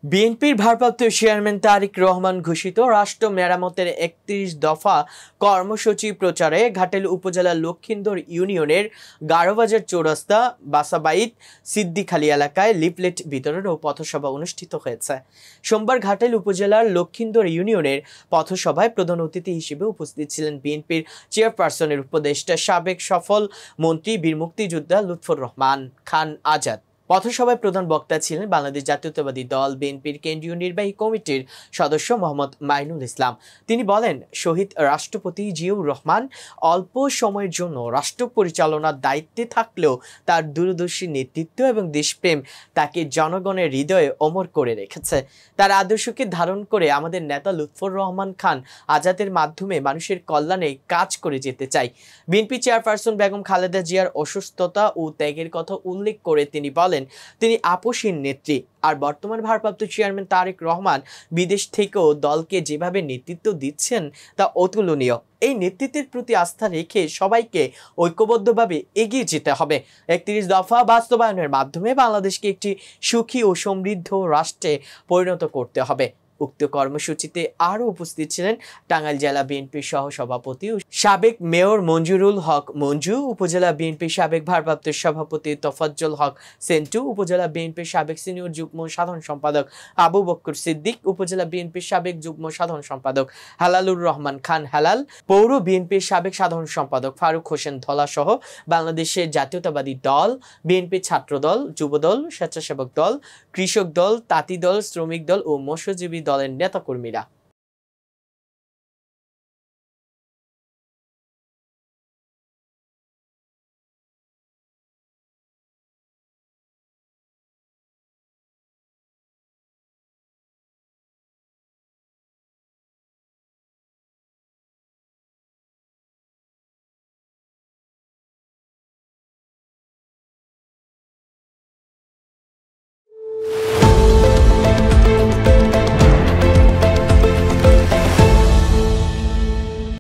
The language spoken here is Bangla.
বিএনপির ভারপ্রাপ্ত চেয়ারম্যান তারেক রহমান ঘোষিত রাষ্ট্র মেরামতের ৩১ দফা কর্মসূচি প্রচারে ঘাটাইল উপজেলার লক্ষিন্দর ইউনিয়নের গারোবাজার চৌরাস্তা বাসাবাইত সিদ্দিখালী এলাকায় লিফলেট বিতরণ ও পথসভা অনুষ্ঠিত হয়েছে। সোমবার ঘাটাইল উপজেলার লক্ষিন্দর ইউনিয়নের পথসভায় প্রধান অতিথি হিসেবে উপস্থিত ছিলেন বিএনপির চেয়ারপারসনের উপদেষ্টা সাবেক সফল মন্ত্রী বীর মুক্তিযোদ্ধা লুৎফর রহমান খান আজাদ। পথসভায় প্রধান বক্তা ছিলেন বাংলাদেশ জাতীয়তাবাদী দল বিএনপির কেন্দ্রীয় নির্বাহী কমিটির সদস্য মোহাম্মদ মাইনুল ইসলাম। তিনি বলেন, শহীদ রাষ্ট্রপতি জিয়াউর রহমান অল্প সময়ের জন্য রাষ্ট্র পরিচালনার দায়িত্বে থাকলেও তার দূরদর্শী নেতৃত্ব এবং দেশপ্রেম তাকে জনগণের হৃদয়ে অমর করে রেখেছে। তার আদর্শকে ধারণ করে আমাদের নেতা লুৎফর রহমান খান আজাদের মাধ্যমে মানুষের কল্যাণে কাজ করে যেতে চাই। বিএনপি চেয়ারপারসন বেগম খালেদা জিয়ার অসুস্থতা ও ত্যাগের কথা উল্লেখ করে তিনি বলেন, তিনি আপসহীন নেত্রী। আর বর্তমান ভারপ্রাপ্ত চেয়ারম্যান তারেক রহমান বিদেশ থেকেও দলকে যেভাবে নেতৃত্ব দিচ্ছেন তা অতুলনীয়। এই নেতৃত্বের প্রতি আস্থা রেখে সবাইকে ঐক্যবদ্ধভাবে এগিয়ে যেতে হবে। ৩১ দফা বাস্তবায়নের মাধ্যমে বাংলাদেশকে একটি সুখী ও সমৃদ্ধ রাষ্ট্রে পরিণত করতে হবে। উক্ত কর্মসূচিতে আরও উপস্থিত ছিলেন টাঙ্গাইল জেলা বিএনপির সহসভাপতি ও সাবেক মেয়র মঞ্জুরুল হক মঞ্জু, উপজেলা বিএনপির সাবেক ভারপ্রাপ্ত সভাপতি তোফাজ্জল হক সেন্টু, উপজেলা বিএনপির সাবেক সিনিয়র যুগ্ম সাধারণ সম্পাদক আবু বক্কর সিদ্দিক, উপজেলা বিএনপির সাবেক যুগ্ম সাধারণ সম্পাদক হেলালুর রহমান খান হেলাল, পৌর বিএনপির সাবেক সাধারণ সম্পাদক ফারুক হোসেন ধলা সহ বাংলাদেশের জাতীয়তাবাদী দল, বিএনপির ছাত্রদল, যুবদল, স্বেচ্ছাসেবক দল, কৃষক দল, তাঁতি দল, শ্রমিক দল ও মৎস্যজীবী দলের নেতাকর্মীরা।